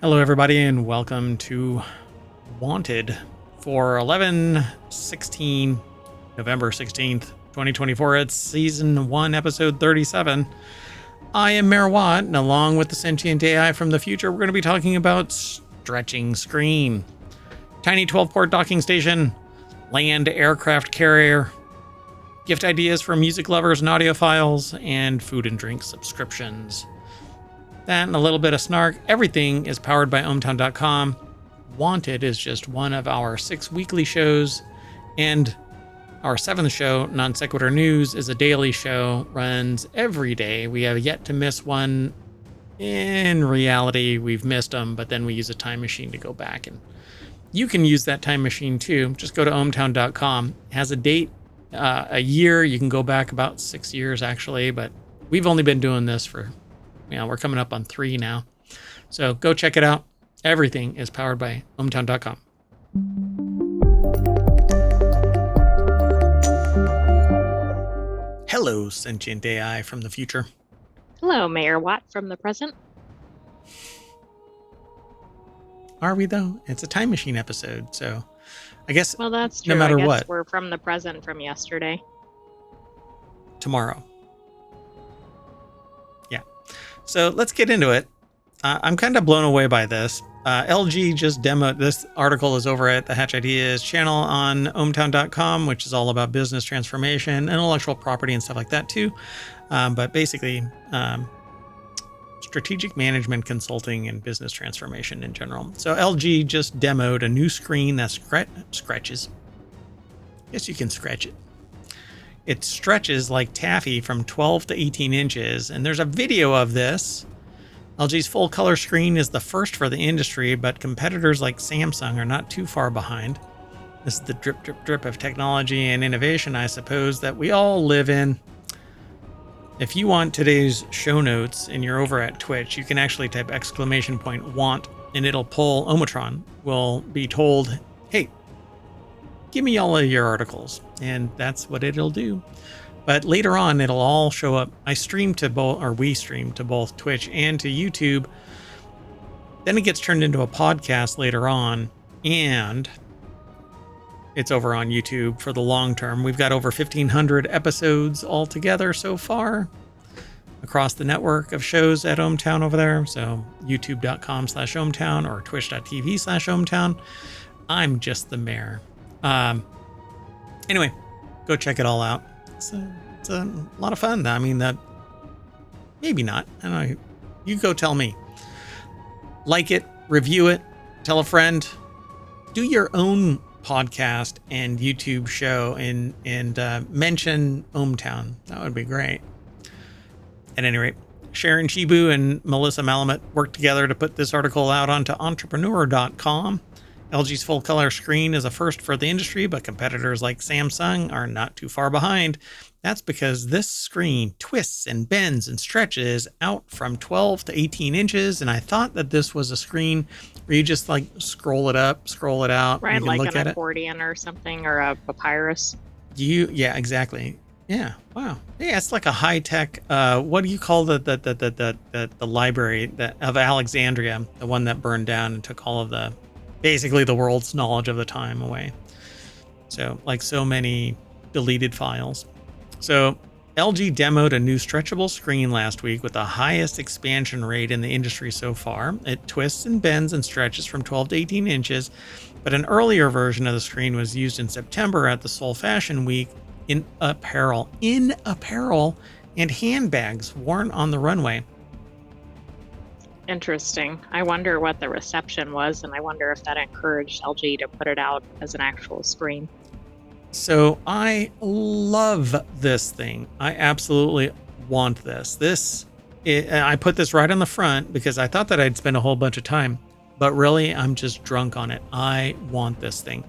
Hello, everybody, and welcome to Wanted for November 16th, 2024. It's Season 1, Episode 37. I am Mayor Watt, and along with the sentient AI from the future, we're going to be talking about stretching screen, tiny 12-port docking station, land aircraft carrier, gift ideas for music lovers and audiophiles, and food and drink subscriptions. That and a little bit of snark. Everything is powered by ohmtown.com. Wanted is just one of our 6 weekly shows, and our 7th show, Non Sequitur News, is a daily show, runs every day. We have yet to miss one. In reality, we've missed them, but then we use a time machine to go back, and you can use that time machine too. Just go to ohmtown.com. It has a date, a year. You can go back about 6 years actually, but we've only been doing this for, we're coming up on 3 now. So go check it out. Everything is powered by ohmtown.com. Hello, sentient AI from the future. Hello, Mayor Watt from the present. Are we though? It's a time machine episode, so I guess. Well, that's true. No matter I guess what, we're from the present from yesterday. Tomorrow. Yeah. So let's get into it. I'm kind of blown away by this. LG just demoed. This article is over at the Hatch Ideas channel on ohmtown.com, which is all about business transformation, intellectual property, and stuff like that too. But basically, strategic management consulting and business transformation in general. So LG just demoed a new screen that scratches. Yes, you can scratch it. It stretches like taffy from 12 to 18 inches, and there's a video of this. LG's full color screen is the first for the industry, but competitors like Samsung are not too far behind. This is the drip, drip, drip of technology and innovation, I suppose, that we all live in. If you want today's show notes and you're over at Twitch, you can actually type !want, and it'll pull. Omatron will be told, hey, give me all of your articles, and that's what it'll do. But later on, it'll all show up. We stream to both Twitch and to YouTube. Then it gets turned into a podcast later on, and it's over on YouTube for the long term. We've got over 1,500 episodes altogether so far across the network of shows at ohmtown over there. So youtube.com/ohmtown or twitch.tv/ohmtown. I'm just the mayor. Anyway, go check it all out. It's a lot of fun. I mean, maybe not. I don't know. You go tell me. Like it, review it, tell a friend, do your own podcast and YouTube show and mention ohmtown. That would be great. At any rate, Sharon Shibu and Melissa Malamet worked together to put this article out onto entrepreneur.com. LG's full color screen is a first for the industry, but competitors like Samsung are not too far behind. That's because this screen twists and bends and stretches out from 12 to 18 inches. And I thought that this was a screen where you just like scroll it up, scroll it out. Right, you can like look an at accordion or something, or a papyrus. Yeah, exactly. Yeah. Wow. Yeah, it's like a high tech. What do you call the library of Alexandria, the one that burned down and took all of basically the world's knowledge of the time away. So like so many deleted files. So LG demoed a new stretchable screen last week with the highest expansion rate in the industry so far. It twists and bends and stretches from 12 to 18 inches, but an earlier version of the screen was used in September at the Seoul Fashion Week in apparel and handbags worn on the runway. Interesting. I wonder what the reception was, and I wonder if that encouraged LG to put it out as an actual screen. So I love this thing. I absolutely want this. I put this right on the front because I thought that I'd spend a whole bunch of time, but really I'm just drunk on it. I want this thing.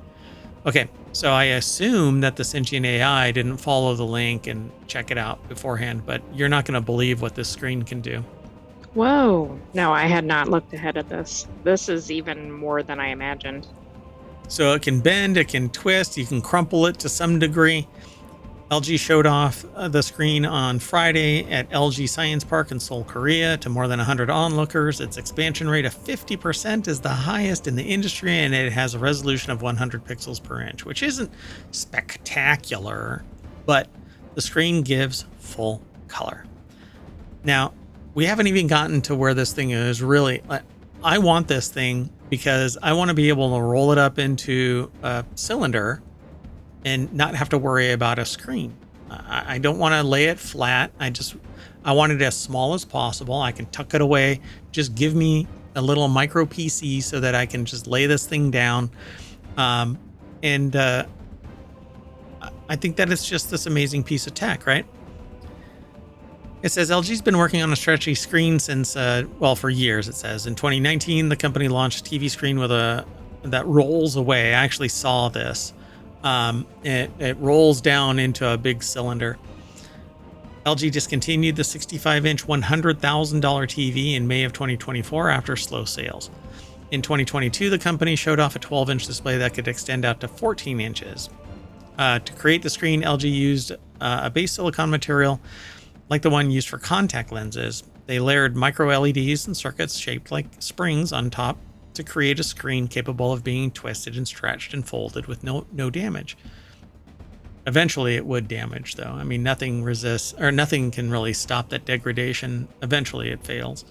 Okay, so I assume that the sentient AI didn't follow the link and check it out beforehand, but you're not going to believe what this screen can do. Whoa. No, I had not looked ahead at this. This is even more than I imagined. So it can bend, it can twist, you can crumple it to some degree. LG showed off the screen on Friday at LG Science Park in Seoul, Korea to more than 100 onlookers. Its expansion rate of 50% is the highest in the industry, and it has a resolution of 100 pixels per inch, which isn't spectacular, but the screen gives full color. Now, we haven't even gotten to where this thing is really. I want this thing because I want to be able to roll it up into a cylinder and not have to worry about a screen. I don't want to lay it flat. I want it as small as possible. I can tuck it away. Just give me a little micro PC so that I can just lay this thing down. I think that it's just this amazing piece of tech, right? It says LG's been working on a stretchy screen since, for years, it says. In 2019, the company launched a TV screen that rolls away. I actually saw this. It rolls down into a big cylinder. LG discontinued the 65-inch $100,000 TV in May of 2024 after slow sales. In 2022, the company showed off a 12-inch display that could extend out to 14 inches. To create the screen, LG used a base silicon material like the one used for contact lenses. They layered micro LEDs and circuits shaped like springs on top to create a screen capable of being twisted and stretched and folded with no damage. Eventually it would damage, though. I mean, nothing can really stop that degradation. Eventually it fails.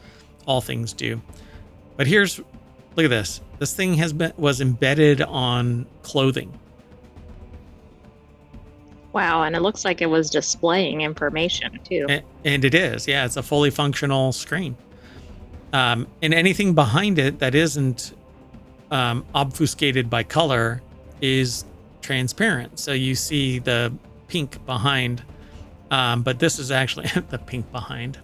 All things do. But look at this. This thing was embedded on clothing. Wow, and it looks like it was displaying information too. And it is, yeah. It's a fully functional screen. And anything behind it that isn't obfuscated by color is transparent. So you see the pink behind, but this is actually the pink behind.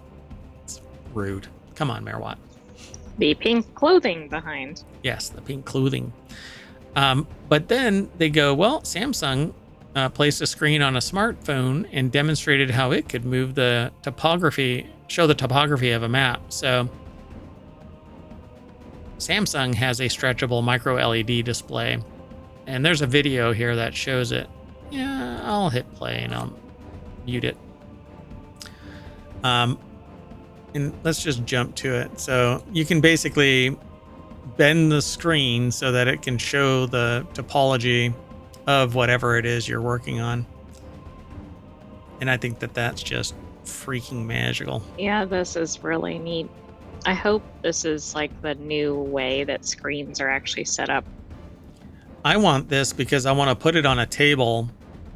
It's rude. Come on, Merwatt. The pink clothing behind. Yes, the pink clothing. But then they go, well, Samsung placed a screen on a smartphone and demonstrated how it could move the topography, show the topography of a map. So Samsung has a stretchable micro LED display, and there's a video here that shows it. Yeah, I'll hit play and I'll mute it. And let's just jump to it. So you can basically bend the screen so that it can show the topology of whatever it is you're working on. And I think that that's just freaking magical. Yeah, this is really neat. I hope this is like the new way that screens are actually set up. I want this because I want to put it on a table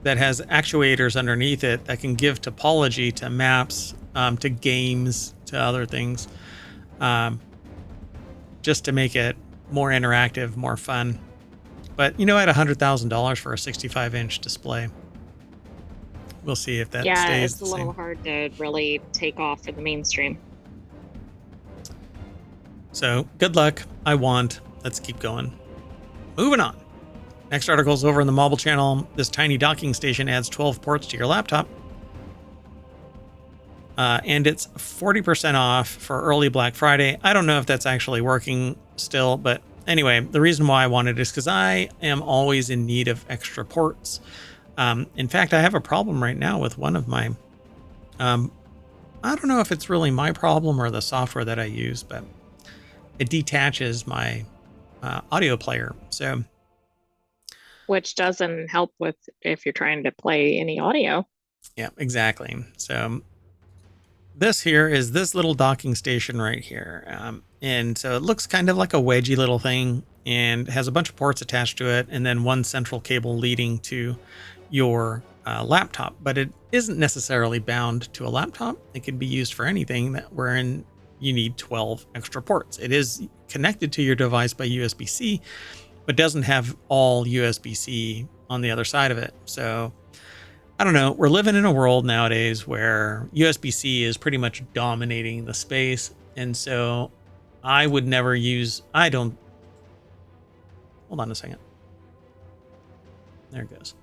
that has actuators underneath it that can give topology to maps, to games, to other things, just to make it more interactive, more fun. But, at $100,000 for a 65-inch display, we'll see if that stays the same. Yeah, it's a little hard to really take off in the mainstream. So, good luck. I want. Let's keep going. Moving on. Next article is over in the mobile channel. This tiny docking station adds 12 ports to your laptop. And it's 40% off for early Black Friday. I don't know if that's actually working still, but anyway, the reason why I wanted it is because I am always in need of extra ports. In fact, I have a problem right now with one of my, I don't know if it's really my problem or the software that I use, but it detaches my audio player. So, which doesn't help with if you're trying to play any audio. Yeah, exactly. So this here is this little docking station right here. And so it looks kind of like a wedgy little thing and has a bunch of ports attached to it and then one central cable leading to your laptop. But it isn't necessarily bound to a laptop. It can be used for anything wherein you need 12 extra ports. It is connected to your device by USB-C, but doesn't have all USB-C on the other side of it. So I don't know. We're living in a world nowadays where USB-C is pretty much dominating the space. And so I would never use, hold on a second. There it goes.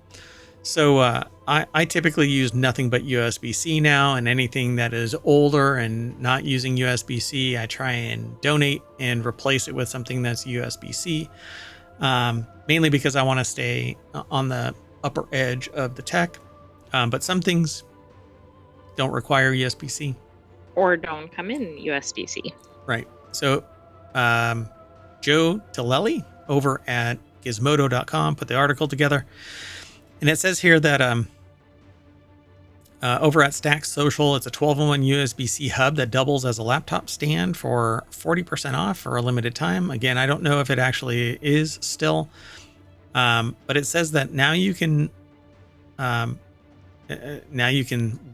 So I typically use nothing but USB-C now, and anything that is older and not using USB-C, I try and donate and replace it with something that's USB-C, mainly because I want to stay on the upper edge of the tech. But some things don't require USB-C. Or don't come in USB-C. Right. So Joe Tillelli over at gizmodo.com put the article together. And it says here that over at Stack Social, it's a 12-in-1 USB-C hub that doubles as a laptop stand for 40% off for a limited time. Again, I don't know if it actually is still, but it says that now you can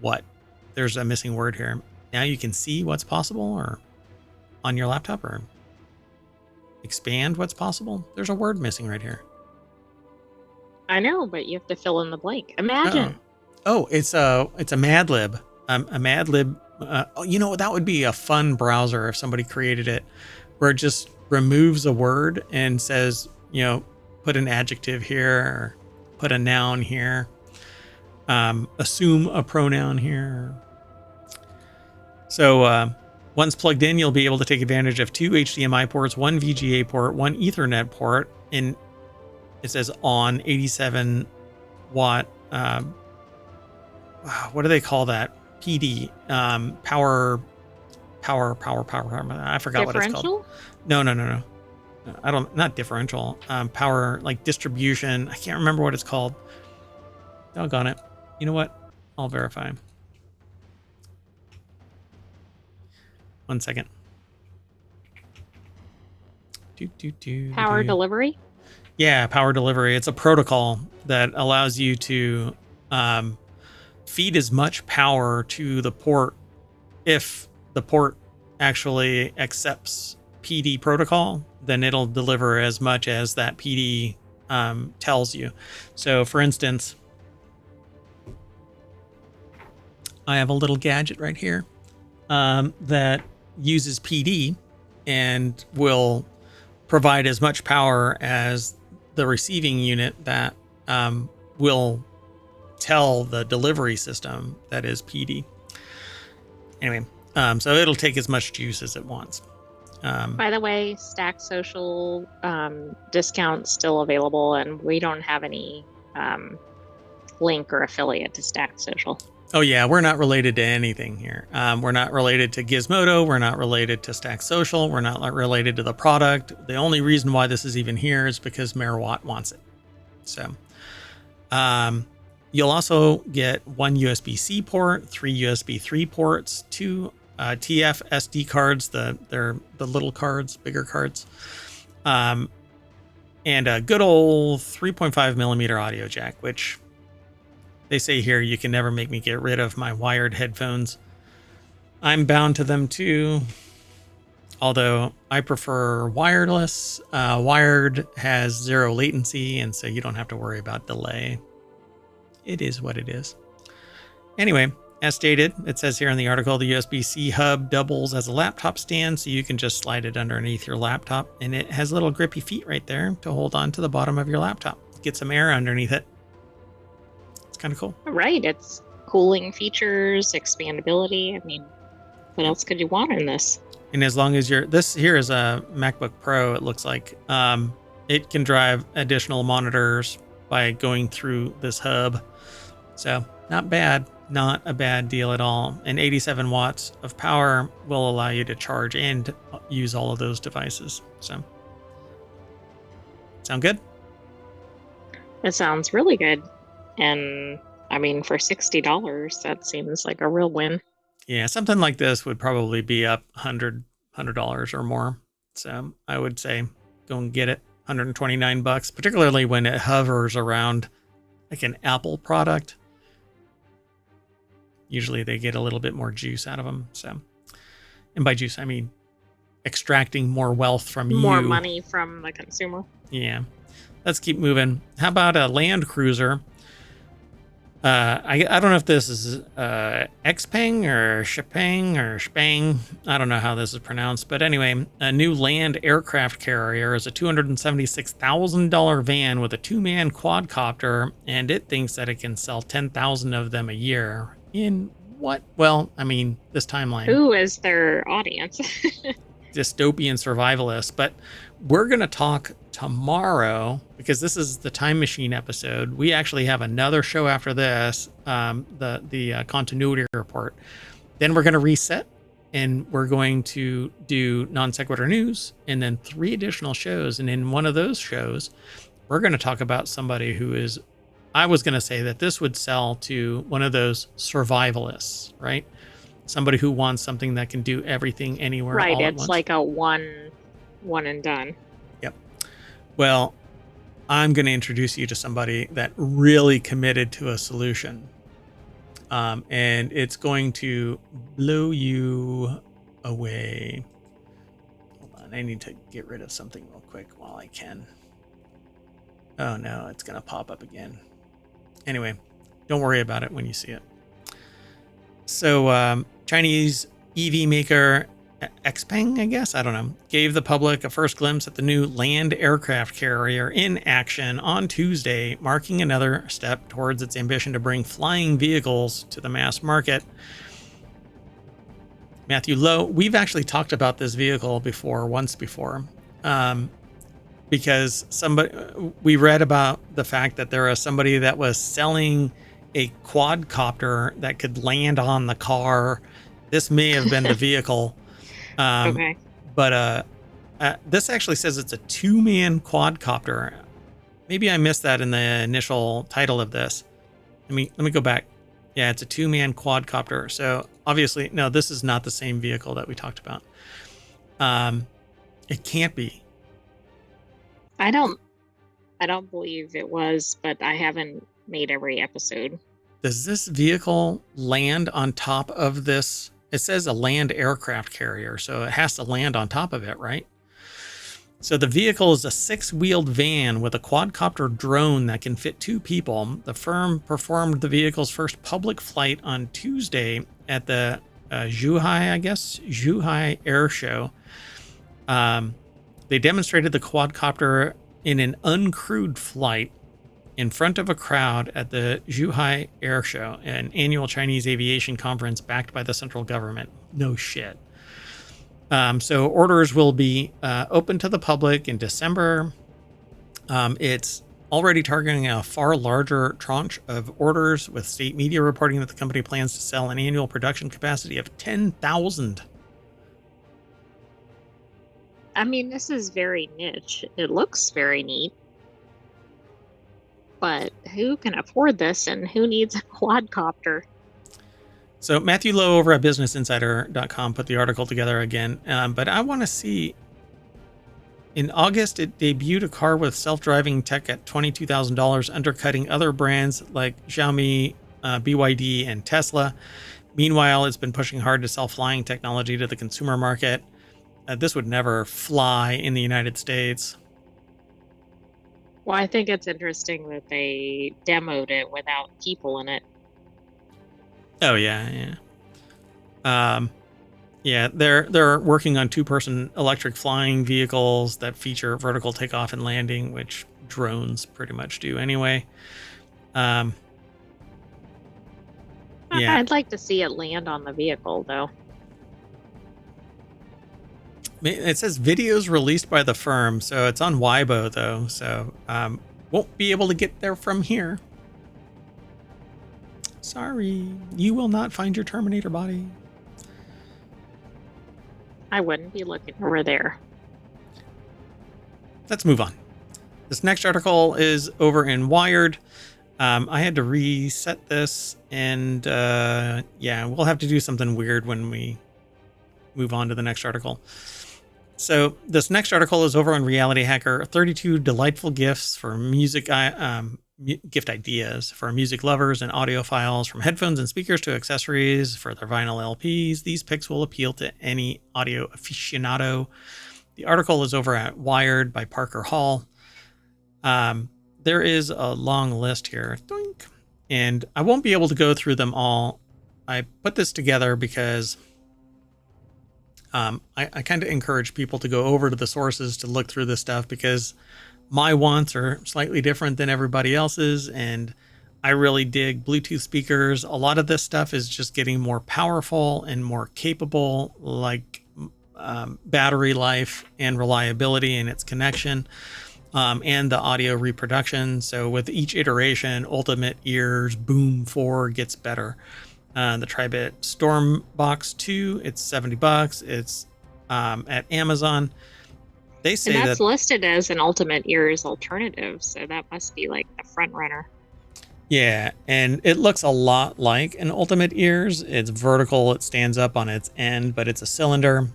what? There's a missing word here. Now you can see what's possible or on your laptop or expand what's possible. There's a word missing right here. I know, but you have to fill in the blank. Imagine. Oh, it's a Mad Lib. A Mad Lib. That would be a fun browser if somebody created it, where it just removes a word and says, put an adjective here, or put a noun here, assume a pronoun here. So once plugged in, you'll be able to take advantage of 2 HDMI ports, 1 VGA port, 1 Ethernet port, and it says on 87 watt. What do they call that? PD, power. I forgot what it's called. No. Not differential. Power, like distribution. I can't remember what it's called. Doggone it. You know what? I'll verify. 1 second. Power delivery? Yeah, power delivery. It's a protocol that allows you to feed as much power to the port if the port actually accepts PD protocol, then it'll deliver as much as that PD tells you. So for instance, I have a little gadget right here that uses PD and will provide as much power as the receiving unit that will tell the delivery system that is PD. Anyway, so it'll take as much juice as it wants. By the way, Stack Social discount still available, and we don't have any link or affiliate to Stack Social. Oh yeah, we're not related to anything here. We're not related to Gizmodo. We're not related to Stack Social. We're not related to the product. The only reason why this is even here is because Mayor Watt wants it. So, you'll also get 1 USB-C port, 3 USB 3 ports, 2 TF SD cards. They're the little cards, bigger cards, and a good old 3.5 millimeter audio jack, which they say here, you can never make me get rid of my wired headphones. I'm bound to them too, although I prefer wireless. Wired has 0 latency, and so you don't have to worry about delay. It is what it is. Anyway, as stated, it says here in the article, the USB-C hub doubles as a laptop stand, so you can just slide it underneath your laptop, and it has little grippy feet right there to hold on to the bottom of your laptop. Get some air underneath it. It's kind of cool. Right. It's cooling features, expandability. I mean, what else could you want in this? And as long as this here is a MacBook Pro, it looks like it can drive additional monitors by going through this hub. So not bad, not a bad deal at all. And 87 watts of power will allow you to charge and use all of those devices. So sound good? It sounds really good. And I mean, for $60, that seems like a real win. Yeah, something like this would probably be up $100 or more. So I would say go and get it. $129, particularly when it hovers around like an Apple product. Usually they get a little bit more juice out of them. So, and by juice, I mean extracting more wealth from you. More money from the consumer. Yeah. Let's keep moving. How about a Land Cruiser? I don't know if this is Xpeng or Xpeng. I don't know how this is pronounced. But anyway, a new land aircraft carrier is a $276,000 van with a 2-man quadcopter, and it thinks that it can sell 10,000 of them a year. In what? Well, I mean, this timeline. Who is their audience? Dystopian survivalists. But we're going to talk tomorrow, because this is the Time Machine episode. We actually have another show after this, the continuity report. Then we're going to reset, and we're going to do non sequitur news, and then 3 additional shows. And in one of those shows, we're going to talk about somebody who is, I was going to say that this would sell to one of those survivalists, right? Somebody who wants something that can do everything anywhere all at once. It's like a one and done. Yep. Well, I'm going to introduce you to somebody that really committed to a solution. And it's going to blow you away. Hold on, I need to get rid of something real quick while I can. Oh no, it's going to pop up again. Anyway, don't worry about it when you see it. So Chinese EV maker Xpeng, I guess, I don't know, gave the public a first glimpse at the new land aircraft carrier in action on Tuesday, marking another step towards its ambition to bring flying vehicles to the mass market. Matthew Lowe, we've actually talked about this vehicle once before, because we read about the fact that there was somebody that was selling a quadcopter that could land on the car. This may have been the vehicle. Okay. But this actually says it's a 2-man quadcopter. Maybe I missed that in the initial title of this. Let me go back. Yeah, it's a 2-man quadcopter. So obviously, no, this is not the same vehicle that we talked about. It can't be. I don't believe it was, but I haven't made every episode. Does this vehicle land on top of this? It says a land aircraft carrier, so it has to land on top of it, right? So the vehicle is a 6-wheeled van with a quadcopter drone that can fit 2 people. The firm performed the vehicle's first public flight on Tuesday at the Zhuhai Air Show. They demonstrated the quadcopter in an uncrewed flight in front of a crowd at the Zhuhai Air Show, an annual Chinese aviation conference backed by the central government. No shit. So orders will be open to the public in December. It's already targeting a far larger tranche of orders, with state media reporting that the company plans to sell an annual production capacity of 10,000. I mean, this is very niche. It looks very neat. But who can afford this, and who needs a quadcopter? So Matthew Lowe over at BusinessInsider.com put the article together again. But I want to see. In August, it debuted a car with self-driving tech at $22,000, undercutting other brands like Xiaomi, BYD, and Tesla. Meanwhile, it's been pushing hard to sell flying technology to the consumer market. This would never fly in the United States. Well, I think it's interesting that they demoed it without people in it. Oh yeah. Yeah, they're working on 2-person electric flying vehicles that feature vertical takeoff and landing, which drones pretty much do anyway. Yeah. I'd like to see it land on the vehicle, though. It says videos released by the firm, so it's on Weibo though, so won't be able to get there from here. Sorry, you will not find your Terminator body. I wouldn't be looking over there. Let's move on. This next article is over in Wired. I had to reset this, and yeah, we'll have to do something weird when we move on to the next article. So this next article is over on Reality Hacker, 32 delightful gifts for music, gift ideas for music lovers and audiophiles, from headphones and speakers to accessories for their vinyl LPs. These picks will appeal to any audio aficionado. The article is over at Wired by Parker Hall. There is a long list here, doink, and I won't be able to go through them all. I put this together because I kind of encourage people to go over to the sources to look through this stuff, because my wants are slightly different than everybody else's, and I really dig Bluetooth speakers. A lot of this stuff is just getting more powerful and more capable. Like battery life and reliability in its connection, and the audio reproduction. So with each iteration, Ultimate Ears Boom 4 gets better. The Tribit Storm Box 2, it's $70. It's at Amazon. They say And that's that listed as an Ultimate Ears alternative, so that must be like the front runner. yeah, and it looks a lot like an Ultimate Ears. It's vertical, it stands up on its end, but it's a cylinder.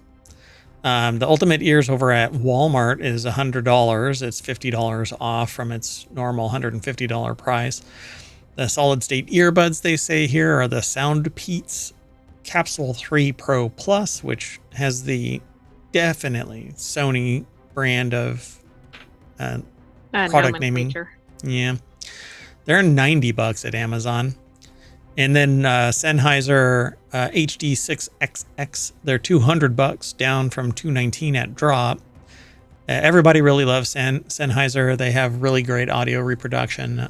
The Ultimate Ears over at Walmart is $100. It's $50 off from its normal $150 price. The solid state earbuds they say here are the Soundpeats Capsule 3 Pro Plus, which has the definitely Sony brand of product naming. Nomenclature. Yeah. They're $90 at Amazon. And then Sennheiser HD6XX, they're $200 down from $219 at drop. Everybody really loves Sennheiser. They have really great audio reproduction.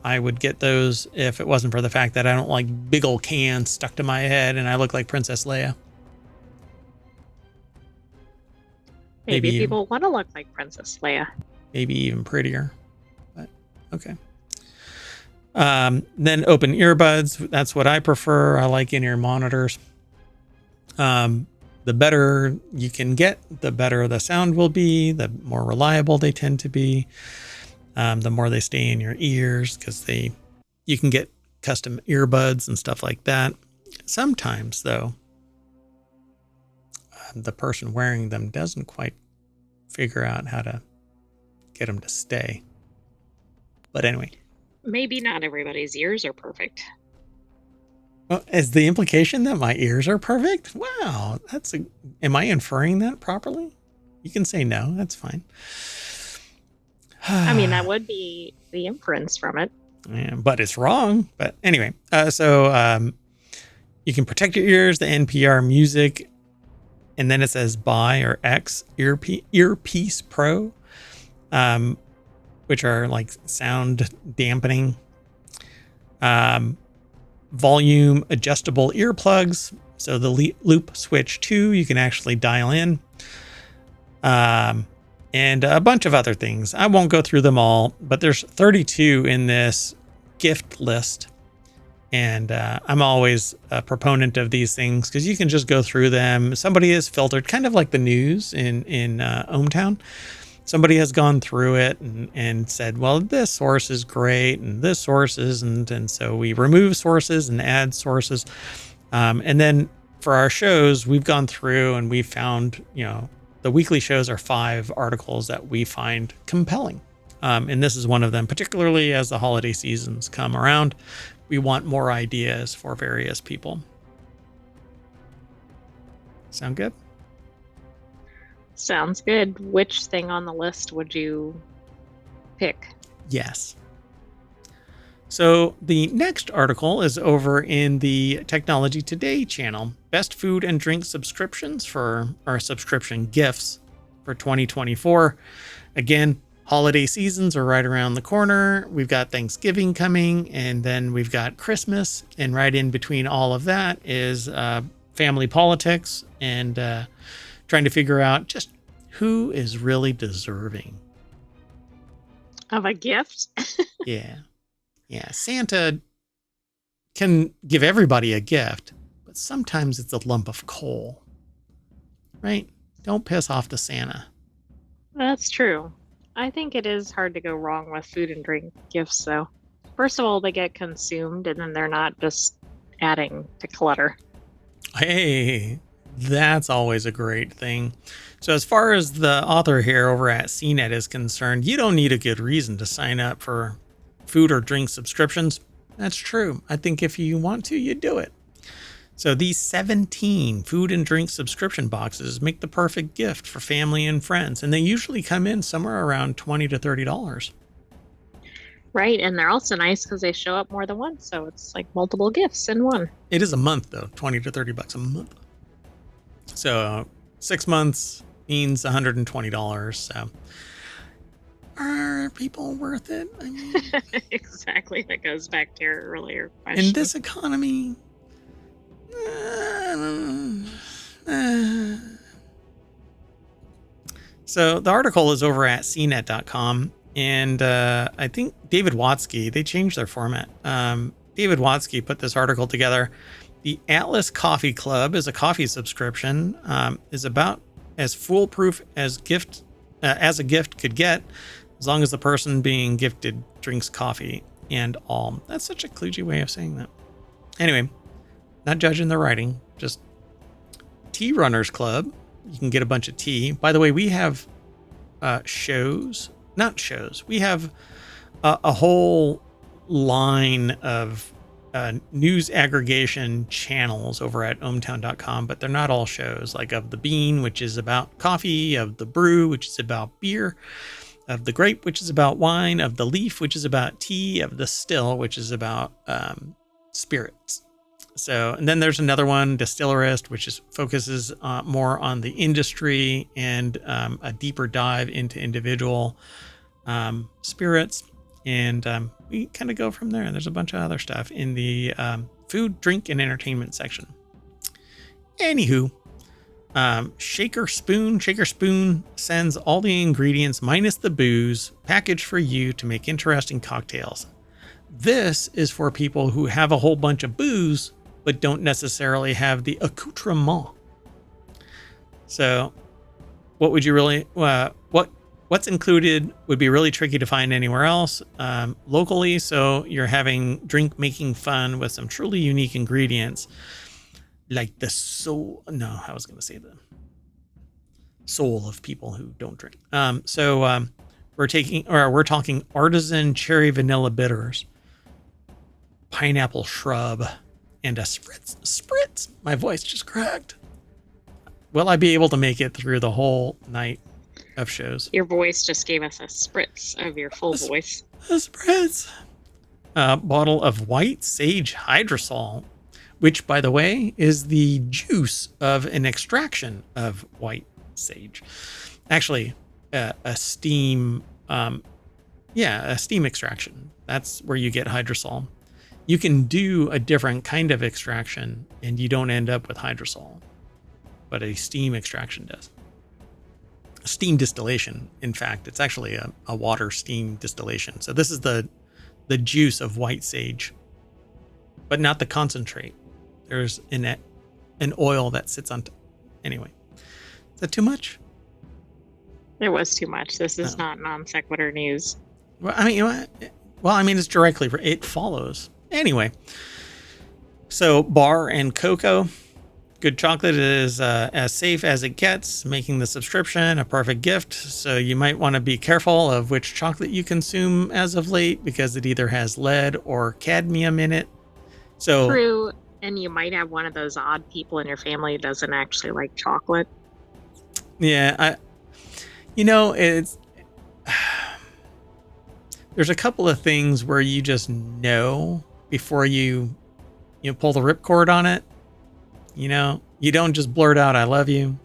I would get those if it wasn't for the fact that I don't like big old cans stuck to my head and I look like Princess Leia. Maybe people want to look like Princess Leia. Maybe even prettier. But okay. Then open earbuds. That's what I prefer. I like in-ear monitors. The better you can get, the better the sound will be, the more reliable they tend to be, the more they stay in your ears because you can get custom earbuds and stuff like that. Sometimes, though, the person wearing them doesn't quite figure out how to get them to stay. But anyway. Maybe not everybody's ears are perfect. Well, is the implication that my ears are perfect? Wow, am I inferring that properly? You can say no, that's fine. I mean, that would be the inference from it. Yeah, but it's wrong. But anyway, so you can protect your ears, the NPR music, and then it says buy or X earpiece Pro, which are like sound dampening. Volume adjustable earplugs. So the loop switch 2, you can actually dial in. And a bunch of other things. I won't go through them all, but there's 32 in this gift list. And I'm always a proponent of these things because you can just go through them. Somebody has filtered, kind of like the news in ohmTown. Somebody has gone through it and said, well, this source is great and this source isn't. And so we remove sources and add sources. And then for our shows, we've gone through and we found, the weekly shows are 5 articles that we find compelling. And this is one of them, particularly as the holiday seasons come around. We want more ideas for various people. Sound good? Sounds good. Which thing on the list would you pick? Yes. So the next article is over in the Technology Today channel. Best food and drink subscriptions for our subscription gifts for 2024. Again, holiday seasons are right around the corner. We've got Thanksgiving coming, and then we've got Christmas. And right in between all of that is family politics and trying to figure out just who is really deserving of a gift. Yeah. Santa can give everybody a gift, but sometimes it's a lump of coal, right? Don't piss off the Santa. That's true. I think it is hard to go wrong with food and drink gifts, though. First of all, they get consumed, and then they're not just adding to clutter. Hey, that's always a great thing. So as far as the author here over at CNET is concerned, you don't need a good reason to sign up for food or drink subscriptions. That's true. I think if you want to, you do it. So these 17 food and drink subscription boxes make the perfect gift for family and friends. And they usually come in somewhere around $20 to $30. Right. And they're also nice because they show up more than once. So it's like multiple gifts in one. It is a month, though, $20 to $30 a month. So 6 months means $120. So are people worth it? I mean, exactly. That goes back to your earlier question. in this economy, So the article is over at cnet.com, and I think David Watsky, they changed their format. David Watsky put this article together. The Atlas Coffee Club is a coffee subscription, is about as foolproof as a gift could get, as long as the person being gifted drinks coffee and all. That's such a kludgy way of saying that. Anyway, not judging the writing, just Tea Runners Club. You can get a bunch of tea. By the way, we have we have a whole line of news aggregation channels over at ohmtown.com, but they're not all shows, like of the Bean, which is about coffee, of the Brew, which is about beer, of the Grape, which is about wine, of the Leaf, which is about tea, of the Still, which is about spirits. So, and then there's another one, Distillerist, which focuses more on the industry and a deeper dive into individual spirits. And we kind of go from there. There's a bunch of other stuff in the food, drink, and entertainment section. Anywho, Shaker Spoon sends all the ingredients minus the booze packaged for you to make interesting cocktails. This is for people who have a whole bunch of booze but don't necessarily have the accoutrement. So what would you really, what's included would be really tricky to find anywhere else locally. So you're having drink making fun with some truly unique ingredients like the soul. No, I was going to say the soul of people who don't drink. We're talking artisan cherry vanilla bitters, pineapple shrub, and a spritz. My voice just cracked. Will I be able to make it through the whole night of shows? Your voice just gave us a spritz of your full voice. A spritz. A bottle of white sage hydrosol, which, by the way, is the juice of an extraction of white sage. Actually, a steam extraction. That's where you get hydrosol. You can do a different kind of extraction and you don't end up with hydrosol, but a steam extraction does. Steam distillation, in fact, it's actually a water steam distillation. So this is the juice of white sage, but not the concentrate. There's an oil that sits on anyway. Is that too much? It was too much. This is not non sequitur news. Well, I mean, it's directly, it follows. Anyway, so Bar and Cocoa. Good chocolate is as safe as it gets, making the subscription a perfect gift. So you might want to be careful of which chocolate you consume as of late, because it either has lead or cadmium in it. So true, and you might have one of those odd people in your family who doesn't actually like chocolate. Yeah, it's there's a couple of things where you just know before you pull the ripcord on it. You don't just blurt out, "I love you,"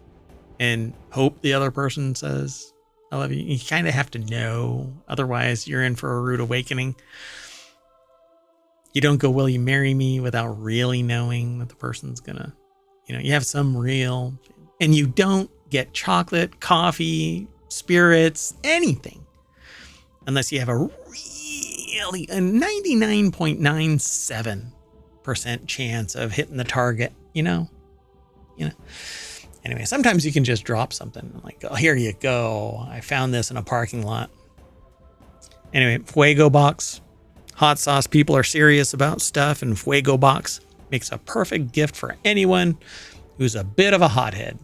and hope the other person says, "I love you." You kind of have to know. Otherwise, you're in for a rude awakening. You don't go, "Will you marry me?" without really knowing that the person's gonna, you have some real, and you don't get chocolate, coffee, spirits, anything, unless you have a 99.97% chance of hitting the target, Anyway, sometimes you can just drop something like, "Oh, here you go. I found this in a parking lot." Anyway, Fuego Box. Hot sauce people are serious about stuff, and Fuego Box makes a perfect gift for anyone who's a bit of a hothead.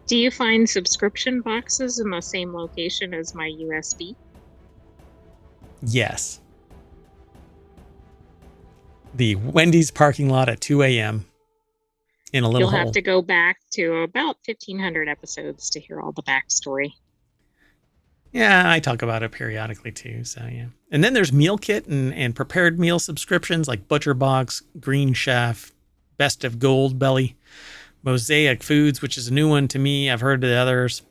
Do you find subscription boxes in the same location as my USB? Yes. The Wendy's parking lot at 2 a.m. in a little You'll hole. have to go back to about 1,500 episodes to hear all the backstory. Yeah, I talk about it periodically too, so yeah. And then there's meal kit and prepared meal subscriptions like Butcher Box, Green Chef, Best of Gold Belly, Mosaic Foods, which is a new one to me. I've heard of the others.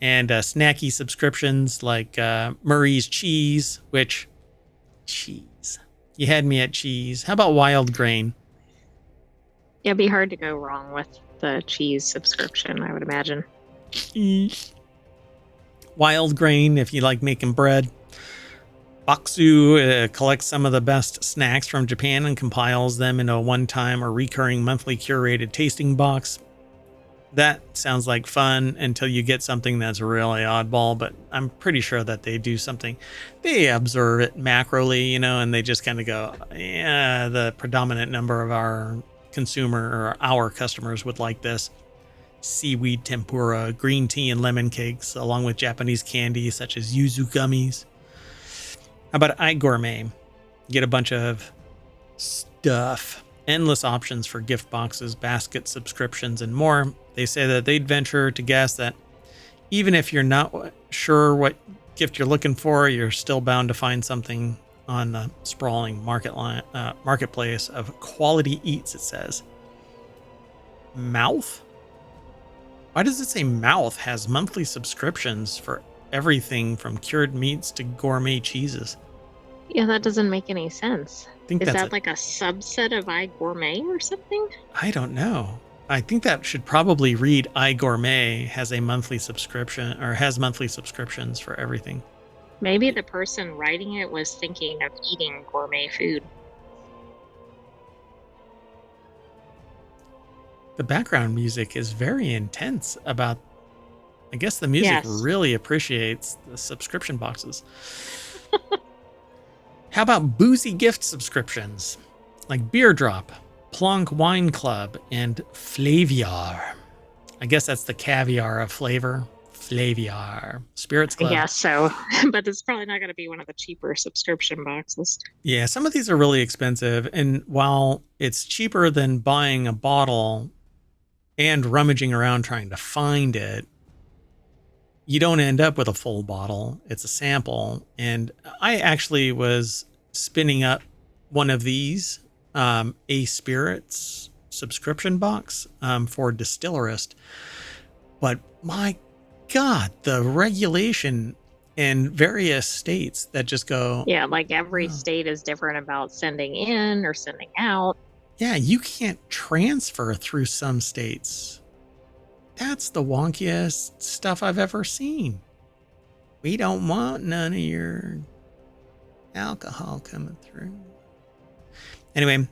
And snacky subscriptions like Murray's Cheese, cheese. You had me at cheese. How about Wild Grain? It'd be hard to go wrong with the cheese subscription, I would imagine. Wild grain, if you like making bread. Baksu collects some of the best snacks from Japan and compiles them into a one-time or recurring monthly curated tasting box. That sounds like fun until you get something that's really oddball, but I'm pretty sure that they do something. They observe it macroly, and they just kind of go, yeah, the predominant number of our our customers would like this. Seaweed tempura, green tea and lemon cakes, along with Japanese candy such as yuzu gummies. How about iGourmet? Get a bunch of stuff. Endless options for gift boxes, basket subscriptions, and more. They say that they'd venture to guess that even if you're not sure what gift you're looking for, you're still bound to find something on the sprawling marketplace of quality eats, it says. Mouth? Why does it say Mouth has monthly subscriptions for everything from cured meats to gourmet cheeses? Yeah, that doesn't make any sense. Is that like a subset of iGourmet or something? I don't know. I think that should probably read iGourmet has a monthly subscription or has monthly subscriptions for everything. Maybe the person writing it was thinking of eating gourmet food. The background music is very intense about, I guess the music really appreciates the subscription boxes. How about boozy gift subscriptions like Beer Drop, Plonk Wine Club, and Flaviar? I guess that's the caviar of flavor. Flaviar. Spirits Club. Yeah, so, but it's probably not going to be one of the cheaper subscription boxes. Yeah, some of these are really expensive. And while it's cheaper than buying a bottle and rummaging around trying to find it, you don't end up with a full bottle. It's a sample. And I actually was spinning up one of these, a spirits subscription box for Distillerist. But my God, the regulation in various states that just go... Yeah, like every state is different about sending in or sending out. Yeah, you can't transfer through some states. That's the wonkiest stuff I've ever seen. We don't want none of your alcohol coming through. Anyway,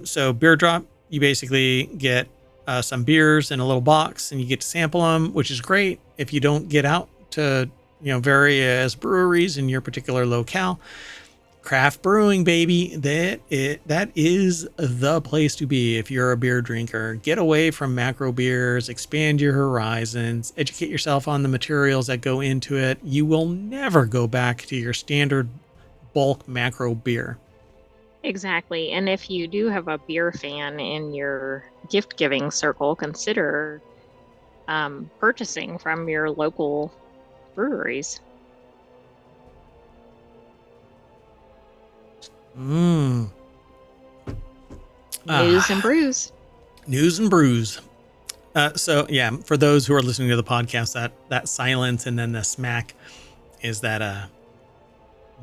so Beer Drop, you basically get some beers in a little box and you get to sample them, which is great if you don't get out to various breweries in your particular locale. Craft brewing, baby. That is the place to be if you're a beer drinker. Get away from macro beers, expand your horizons, educate yourself on the materials that go into it. You will never go back to your standard bulk macro beer. Exactly. And if you do have a beer fan in your gift giving circle, consider purchasing from your local breweries. News and brews. News and brews. So yeah, for those who are listening to the podcast, that silence and then the smack is that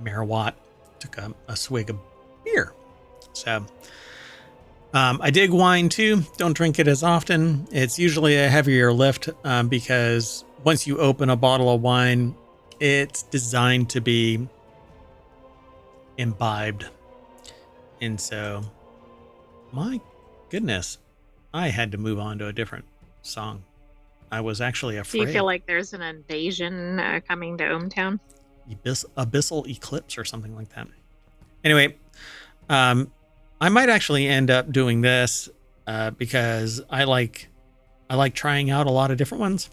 Merwatt took a swig of beer. So I dig wine too. Don't drink it as often. It's usually a heavier lift because once you open a bottle of wine, it's designed to be imbibed. And so, my goodness, I had to move on to a different song. I was actually afraid. Do you feel like there's an invasion coming to ohmTown? Abyssal eclipse or something like that. Anyway, I might actually end up doing this because I like trying out a lot of different ones.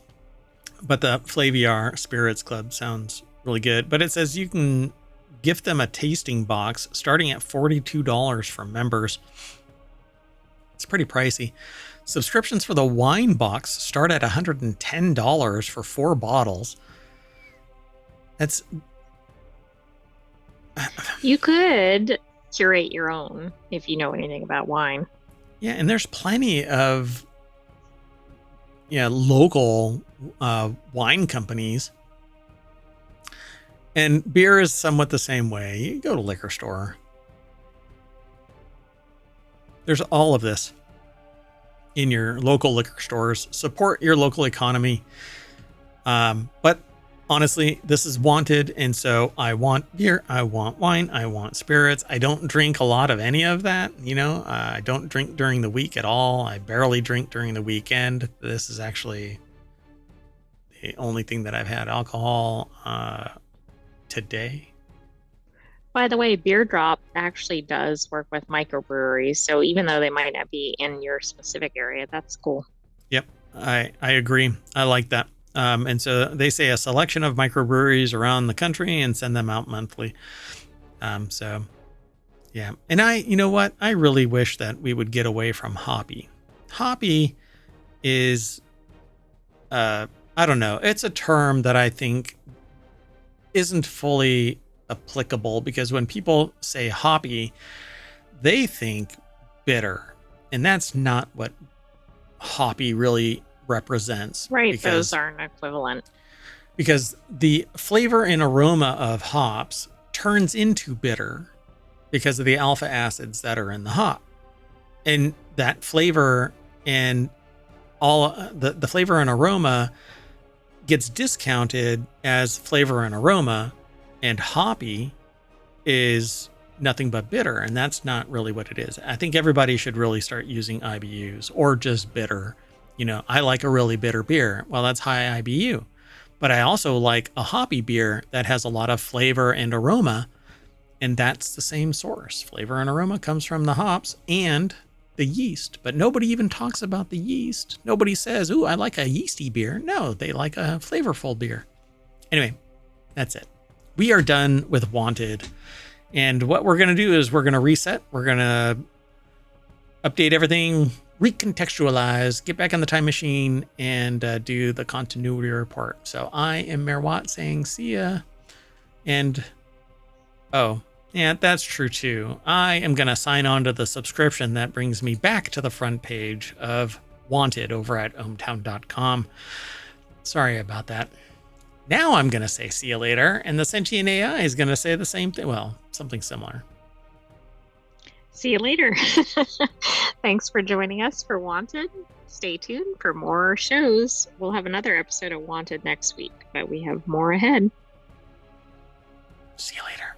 But the Flaviar Spirits Club sounds really good. But it says you can gift them a tasting box starting at $42 for members. It's pretty pricey. Subscriptions for the wine box start at $110 for 4 bottles. That's... You could curate your own if you know anything about wine. Yeah, and there's plenty of local wine companies. And beer is somewhat the same way. You go to a liquor store. There's all of this in your local liquor stores. Support your local economy. But honestly, this is wanted. And so I want beer, I want wine, I want spirits. I don't drink a lot of any of that. I don't drink during the week at all. I barely drink during the weekend. This is actually the only thing that I've had alcohol today. By the way, Beer Drop actually does work with microbreweries. So even though they might not be in your specific area, that's cool. Yep, I agree. I like that. And so they say a selection of microbreweries around the country and send them out monthly. So yeah. And you know what? I really wish that we would get away from hoppy. Hoppy is, I don't know. It's a term that I think isn't fully applicable, because when people say hoppy, they think bitter. And that's not what hoppy really represents. Right, those aren't equivalent. Because the flavor and aroma of hops turns into bitter because of the alpha acids that are in the hop. And that flavor and all the flavor and aroma gets discounted as flavor and aroma, and hoppy is nothing but bitter, and that's not really what it is. I think everybody should really start using IBUs or just bitter. I like a really bitter beer. Well, that's high IBU. But I also like a hoppy beer that has a lot of flavor and aroma, and that's the same source. Flavor and aroma comes from the hops and the yeast, but nobody even talks about the yeast. Nobody says, "Ooh, I like a yeasty beer." No, they like a flavorful beer. Anyway, that's it. We are done with Wanted. And what we're going to do is we're going to reset. We're going to update everything, recontextualize, get back on the time machine, and do the continuity report. So I am Mayor Watt saying see ya. And, oh, yeah, that's true too. I am going to sign on to the subscription that brings me back to the front page of Wanted over at ohmtown.com. Sorry about that. Now I'm going to say see you later, and the sentient AI is going to say the same thing. Well, something similar. See you later. Thanks for joining us for Wanted. Stay tuned for more shows. We'll have another episode of Wanted next week, but we have more ahead. See you later.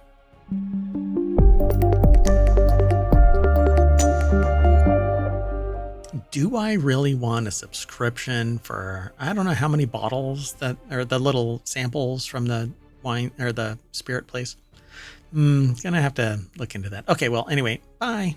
Do I really want a subscription for, I don't know how many bottles that are the little samples from the wine or the spirit place? Gonna have to look into that. Okay, well, anyway, bye.